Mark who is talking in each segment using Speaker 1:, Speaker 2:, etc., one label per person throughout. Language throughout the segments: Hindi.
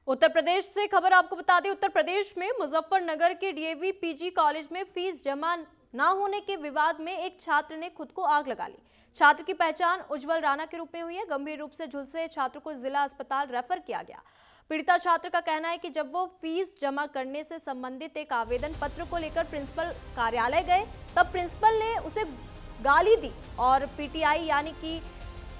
Speaker 1: उत्तर प्रदेश से खबर आपको बता दें। उत्तर प्रदेश में मुजफ्फरनगर के डीएवी पीजी कॉलेज में फीस जमा न होने के विवाद में एक छात्र ने खुद को आग लगा ली। छात्र की पहचान उज्जवल राणा के रूप में हुई है। गंभीर रूप से झुलसे छात्र को जिला अस्पताल रेफर किया गया। पीड़िता छात्र का कहना है कि जब वो फीस जमा करने से संबंधित एक आवेदन पत्र को लेकर प्रिंसिपल कार्यालय गए, तब प्रिंसिपल ने उसे गाली दी और पीटीआई यानी कि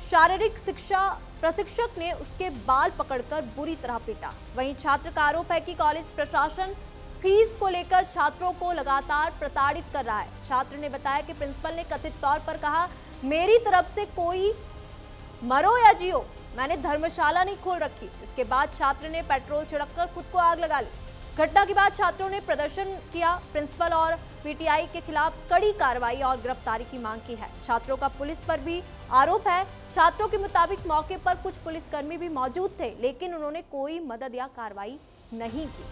Speaker 1: शारीरिक शिक्षा प्रशिक्षक ने उसके बाल पकड़कर बुरी तरह पीटा। वहीं छात्र का आरोप है कि कॉलेज प्रशासन फीस को लेकर छात्रों को लगातार प्रताड़ित कर रहा है। छात्र ने बताया कि प्रिंसिपल ने कथित तौर पर कहा, मेरी तरफ से कोई मरो या जियो, मैंने धर्मशाला नहीं खोल रखी। इसके बाद छात्र ने पेट्रोल छिड़ककर खुद को आग लगा ली। घटना के बाद छात्रों ने प्रदर्शन किया। प्रिंसिपल और पीटीआई के खिलाफ कड़ी कार्रवाई और गिरफ्तारी की मांग की है। छात्रों का पुलिस पर भी आरोप है। छात्रों के मुताबिक मौके पर कुछ पुलिसकर्मी भी मौजूद थे, लेकिन उन्होंने कोई मदद या कार्रवाई नहीं की।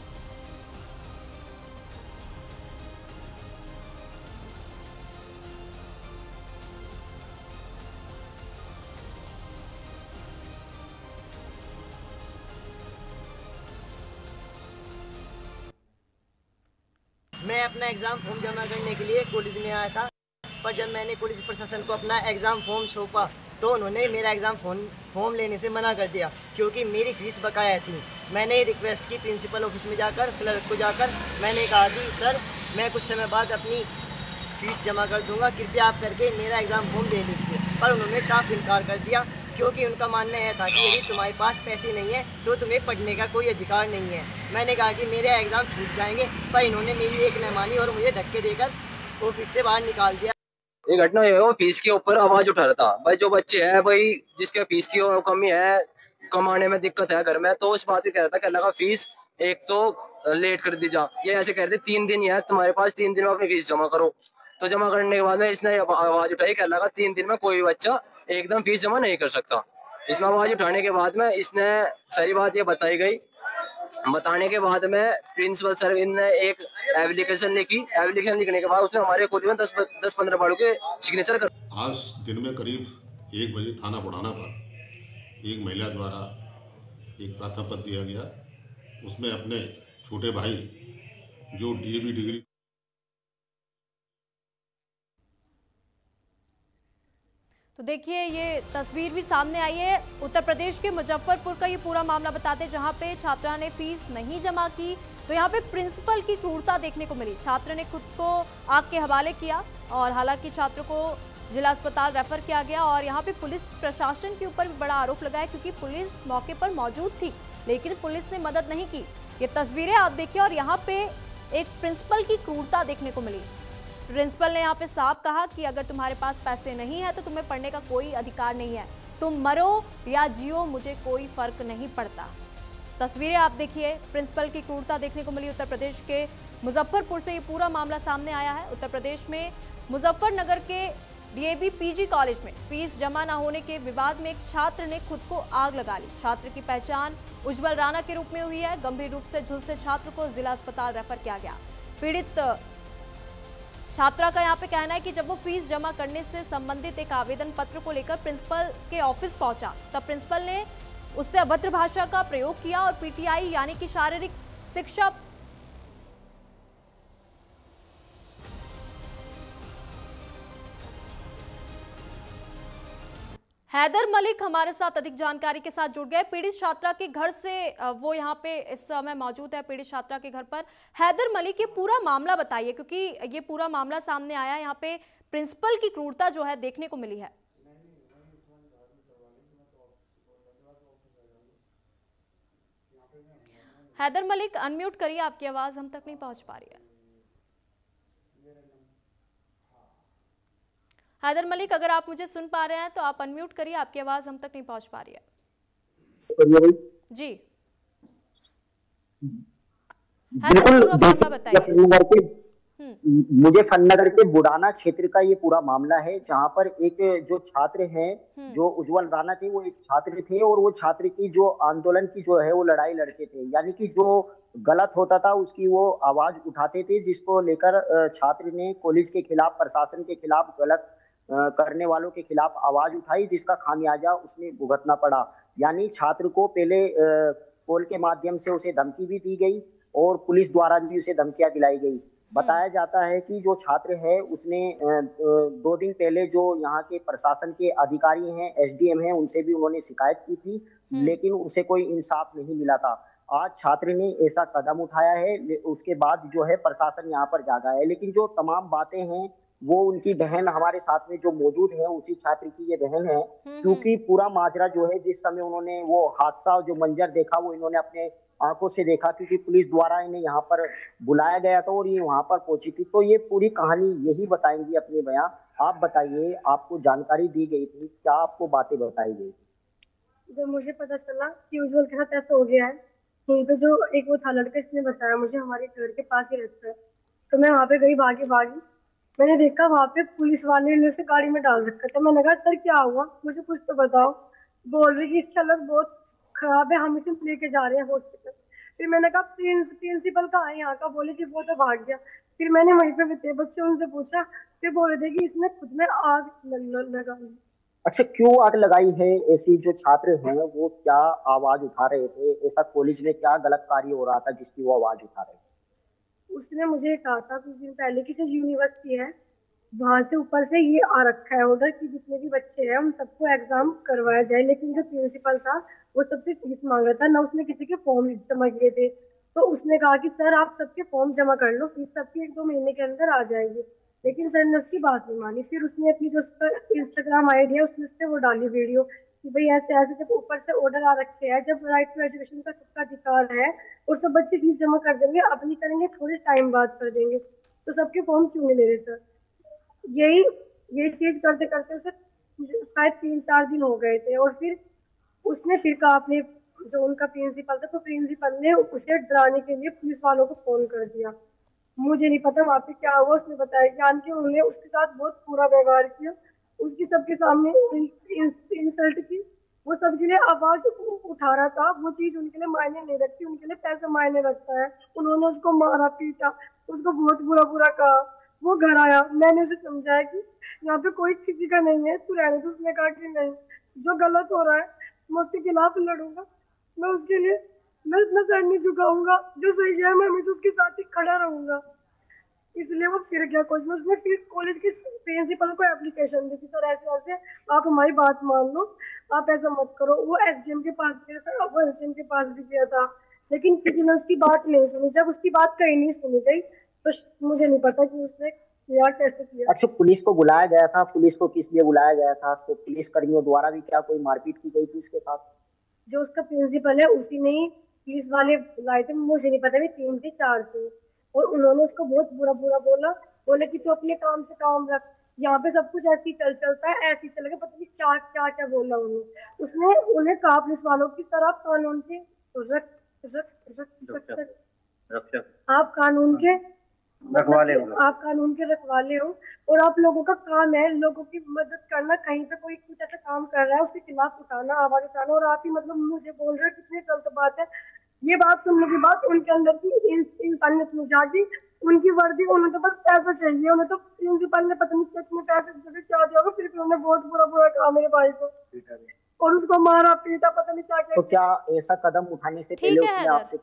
Speaker 2: मैं अपना एग्ज़ाम फॉर्म जमा करने के लिए कॉलेज में आया था, पर जब मैंने कॉलेज प्रशासन को अपना एग्ज़ाम फॉर्म सौंपा तो उन्होंने मेरा एग्ज़ाम फॉर्म लेने से मना कर दिया, क्योंकि मेरी फ़ीस बकाया थी। मैंने रिक्वेस्ट की प्रिंसिपल ऑफिस में जाकर, क्लर्क को जाकर मैंने कहा कि सर, मैं कुछ समय बाद अपनी फ़ीस जमा कर दूंगा, कृपया आप करके मेरा एग्ज़ाम फॉर्म दे दीजिए। पर उन्होंने साफ इनकार कर दिया, क्योंकि उनका मानना यह था कि यदि तुम्हारे पास पैसे नहीं है तो तुम्हें पढ़ने का कोई अधिकार नहीं है। मैंने कहा कि मेरे एग्ज़ाम छूट जाएंगे, पर इन्होंने मेरी एक न मानी और मुझे धक्के देकर ऑफिस से बाहर निकाल दिया।
Speaker 3: ये घटना है वो फीस के ऊपर आवाज उठा रहा था। भाई जो बच्चे हैं, भाई जिसके फीस की कमी है, कमाने में दिक्कत है घर में, तो उस बात पे कह रहा था, कह लगा फीस एक तो लेट कर दी जा, ये ऐसे कह रहे थे 3 दिन ही है तुम्हारे पास, 3 दिन में अपनी फीस जमा करो। तो जमा करने के बाद में इसने आवाज उठाई, कह लगा 3 दिन में कोई बच्चा एकदम फीस जमा नहीं कर सकता। इसमें आवाज उठाने के बाद में इसने सारी बात ये बताई गई। बताने के बाद में प्रिंसिपल सर ने एक एप्लीकेशन लिखी। एप्लीकेशन लिखने के बाद उसने हमारे कॉलेज में 10-15 बाड़ों के सिग्नेचर कर।
Speaker 4: आज दिन में करीब 1 बजे थाना बुढ़ाना पर एक महिला द्वारा एक प्रार्थना पत्र दिया गया। उसमें अपने छोटे भाई जो डीएवी डिग्री
Speaker 1: तो देखिए, ये तस्वीर भी सामने आई है। उत्तर प्रदेश के मुजफ्फरपुर का ये पूरा मामला बताते, जहां पे छात्रा ने फीस नहीं जमा की तो यहाँ पे प्रिंसिपल की क्रूरता देखने को मिली। छात्र ने खुद को आग के हवाले किया और हालांकि छात्र को जिला अस्पताल रेफर किया गया। और यहाँ पे पुलिस प्रशासन के ऊपर भी बड़ा आरोप लगा है, क्योंकि पुलिस मौके पर मौजूद थी, लेकिन पुलिस ने मदद नहीं की। ये तस्वीरें आप देखिए, और यहाँ पे एक प्रिंसिपल की क्रूरता देखने को मिली। प्रिंसिपल ने यहाँ पे साफ कहा कि अगर तुम्हारे पास पैसे नहीं है तो तुम्हें पढ़ने का कोई अधिकार नहीं है, तुम मरो या जियो, मुझे कोई फर्क नहीं पड़ता। तस्वीरें आप देखिए, प्रिंसिपल की क्रूरता देखने को मिली। उत्तर प्रदेश के मुजफ्फरपुर से ये पूरा मामला सामने आया है। उत्तर प्रदेश में मुजफ्फरनगर के डीएवी पीजी कॉलेज में फीस जमा न होने के विवाद में एक छात्र ने खुद को आग लगा ली। छात्र की पहचान उज्जवल राणा के रूप में हुई है। गंभीर रूप से झुलसे छात्र को जिला अस्पताल रेफर किया गया। पीड़ित छात्रा का यहाँ पे कहना है कि जब वो फीस जमा करने से संबंधित एक आवेदन पत्र को लेकर प्रिंसिपल के ऑफिस पहुंचा, तब प्रिंसिपल ने उससे अभद्र भाषा का प्रयोग किया और पीटीआई यानी कि शारीरिक शिक्षा हैदर मलिक हमारे साथ अधिक जानकारी के साथ जुड़ गए। पीड़ित छात्रा के घर से वो यहाँ पे इस समय मौजूद है, पीड़ित छात्रा के घर पर। हैदर मलिक, ये पूरा मामला बताइए, क्योंकि ये पूरा मामला सामने आया, यहाँ पे प्रिंसिपल की क्रूरता जो है देखने को मिली है। हैदर मलिक, अनम्यूट करिए, आपकी आवाज हम तक नहीं पहुंच पा रही है। हैदर मलिक, अगर आप मुझे सुन पा रहे हैं तो आप अनम्यूट करिए, आपकी आवाज हम तक नहीं पहुंच पा रही है। जी,
Speaker 5: बिल्कुल। बताइए। मुझे फननगर के बुढ़ाना क्षेत्र का ये पूरा मामला है, जहां पर एक जो छात्र हैं, जो उज्जवल राणा थे, वो एक छात्र थे और वो छात्र की जो आंदोलन की जो है वो लड़ाई लड़ते थे, यानी कि जो गलत होता था उसकी वो आवाज उठाते थे, जिसको लेकर छात्र ने कॉलेज के खिलाफ, प्रशासन के खिलाफ, गलत करने वालों के खिलाफ आवाज उठाई, जिसका खामियाजा उसने भुगतना पड़ा। यानी छात्र को पहले कॉल के माध्यम से उसे धमकी भी दी गई और पुलिस द्वारा भी उसे धमकियां दिलाई गई। बताया जाता है कि जो छात्र है उसने 2 दिन पहले जो यहाँ के प्रशासन के अधिकारी हैं, एसडीएम हैं, उनसे भी उन्होंने शिकायत की थी, लेकिन उसे कोई इंसाफ नहीं मिला था। आज छात्र ने ऐसा कदम उठाया है, उसके बाद जो है प्रशासन यहाँ पर जागा है। लेकिन जो तमाम बातें हैं वो उनकी बहन हमारे साथ में जो मौजूद है, उसी छात्र की ये बहन है, क्योंकि पूरा माजरा जो है, जिस समय उन्होंने वो हादसा जो मंजर देखा वो इन्होंने अपने आंखों से देखा, क्योंकि पुलिस द्वारा इन्हें यहाँ पर बुलाया गया था और ये वहां पर पहुंची थी। तो ये पूरी कहानी यही बताएंगी अपने बयां। आप बताइए, आपको जानकारी दी गई थी, क्या आपको बातें बताई गई?
Speaker 6: जब मुझे पता चला कि उज्जवल के साथ ऐसा हो गया है, यहीं पे जो एक वो था लड़का, इसने बताया मुझे, हमारे घर के पास ही रहता है, तो मैं वहाँ पे गई, भागी। मैंने देखा वहाँ पे पुलिस वाले ने उसे गाड़ी में डाल रखा था। मैंने कहा सर क्या हुआ, मुझे कुछ तो बताओ। बोल रही कि इसकी हालत बहुत खराब है, हम इसे लेके जा रहे हैं हॉस्पिटल। फिर मैंने कहा प्रिंसिपल कहाँ है यहाँ का? बोले कि वो तो भाग गया। फिर मैंने वहीं पे थे बच्चे, उनसे पूछा, फिर बोल रहे थे कि इसने खुद में आग लगा ली।
Speaker 5: अच्छा, क्यों आग लगाई है? ऐसी जो छात्र हैं वो क्या आवाज उठा रहे थे? ऐसा कॉलेज में क्या गलत कार्य हो रहा था जिसकी वो आवाज उठा रहे थे?
Speaker 6: उसने मुझे कहा था कुछ दिन पहले कि जो यूनिवर्सिटी है वहां से ऊपर से ये आ रखा है ऑर्डर कि जितने भी बच्चे हैं उन सबको एग्जाम करवाया जाए, लेकिन जो प्रिंसिपल था वो सबसे फीस मांग रहा था, ना उसने किसी के फॉर्म जमा किए थे। तो उसने कहा कि सर आप सबके फॉर्म जमा कर लो, फीस सबकी 1-2 महीने के अंदर आ जाएगी, लेकिन सर ने उसकी बात नहीं मानी। फिर उसने अपनी जो इंस्टाग्राम आईडी है उसने उस पर वो डाली वीडियो कि भाई ऐसे ऐसे जब ऊपर से ऑर्डर आ रखे हैं, जब राइट टू एजुकेशन का सबका अधिकार है और सब बच्चे फीस जमा कर देंगे, अब नहीं करेंगे थोड़े टाइम बाद कर देंगे, तो सबके फॉर्म क्यों नहीं ले रहे सर? यही चीज करते करते उसे शायद 3-4 दिन हो गए थे। और फिर उसने फिर कहा अपने जो उनका प्रिंसिपल था, तो प्रिंसिपल ने उसे डराने के लिए पुलिस वालों को फोन कर दिया। मुझे नहीं पता वहाँ पे क्या हुआ, उसने बताया जान के उन्होंने उसके साथ बहुत बुरा व्यवहार किया, उसकी सबके सामने इंसल्ट की। वो सबके लिए आवाज उठा रहा था, वो चीज उनके लिए मायने नहीं रखती, उनके लिए पैसा मायने रखता है। उन्होंने उसको मारा पीटा, उसको बहुत बुरा कहा। वो घर आया, मैंने उसे समझाया कि यहाँ पे कोई किसी का नहीं है, तू रहने। तो उसने कहा कि नहीं, जो गलत हो रहा है मैं उसके खिलाफ लड़ूंगा, मैं उसके लिए मैं इतना सर नहीं झुकाऊंगा, जो सही है मैं हमेशा उसके साथ ही खड़ा रहूंगा। इसलिए वो फिर गया कॉलेज में। उसने फिर कॉलेज के प्रिंसिपल को एप्लीकेशन दी कि सर ऐसे ऐसे आप हमारी बात मान लो, आप ऐसा मत करो। वो एसडीएम के पास गया था, वो एसडीएम के पास भी गया था, लेकिन किसी ने उसकी बात नहीं सुनी। जब उसकी बात कहीं नहीं सुनी गई तो मुझे नहीं पता कि उसने किया कैसे किया।
Speaker 5: अच्छा, पुलिस को बुलाया गया था? पुलिस को किस लिए बुलाया गया था? तो पुलिस कर्मियों द्वारा भी क्या कोई मारपीट की गई थी उसके साथ?
Speaker 6: जो उसका प्रिंसिपल है उसी ने ही पुलिस वाले बुलाए थे, मुझे नहीं पता भी 3 थे 4 थे, और उन्होंने उसको बहुत बुरा बोला कि तू अपने काम से काम रख, यहाँ पे सब कुछ ऐसे ही चलता है, ऐसे ही चलेगा। पता नहीं क्या बोला उसने उन्हें कहा पुलिस वालों की सर आप कानून के आप कानून के रखवाले हो, आप कानून के रखवाले हो, और आप लोगों का काम है लोगों की मदद करना। कहीं पे कोई कुछ ऐसा काम कर रहा है उसके खिलाफ उठाना, आवाज उठाना, और आप ही मतलब मुझे बोल रहे हो, कितनी गलत बात है। ये बात सुनने के बाद उनके अंदर की इंसानियत में जागी, उनकी वर्दी, उन्हें तो बस पैसा चाहिए। उन्हें तो प्रिंसिपल ने पता नहीं कितने पैसे दे क्या दिया होगा, फिर उन्होंने बहुत बुरा कहा मेरे भाई को और उसको मारा पीटा, पता नहीं क्या।
Speaker 5: तो क्या ऐसा कदम उठाने से पहले उसने आपसे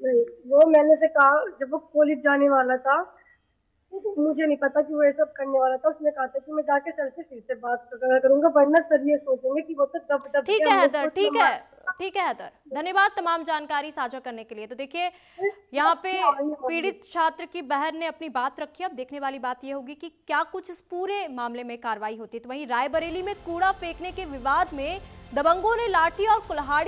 Speaker 6: नहीं, वो मैंने से कहा जब वो कॉलेज जाने वाला था, मुझे नहीं पता कि वो ये सब करने वाला था। उसने कहा था कि मैं जाके सर से फिर से बात करूंगा, वरना सर ये सोचेंगे कि वो तो दब
Speaker 1: ठीक है हैदर, ठीक है हैदर, धन्यवाद तमाम जानकारी साझा करने के लिए। तो देखिए यहाँ पे पीड़ित छात्र की बहन ने अपनी बात रखी। अब देखने वाली बात ये होगी कि क्या कुछ इस पूरे मामले में कार्रवाई होती है। तो वहीं रायबरेली में कूड़ा फेंकने के विवाद में दबंगों ने लाठी और कुल्हाड़ी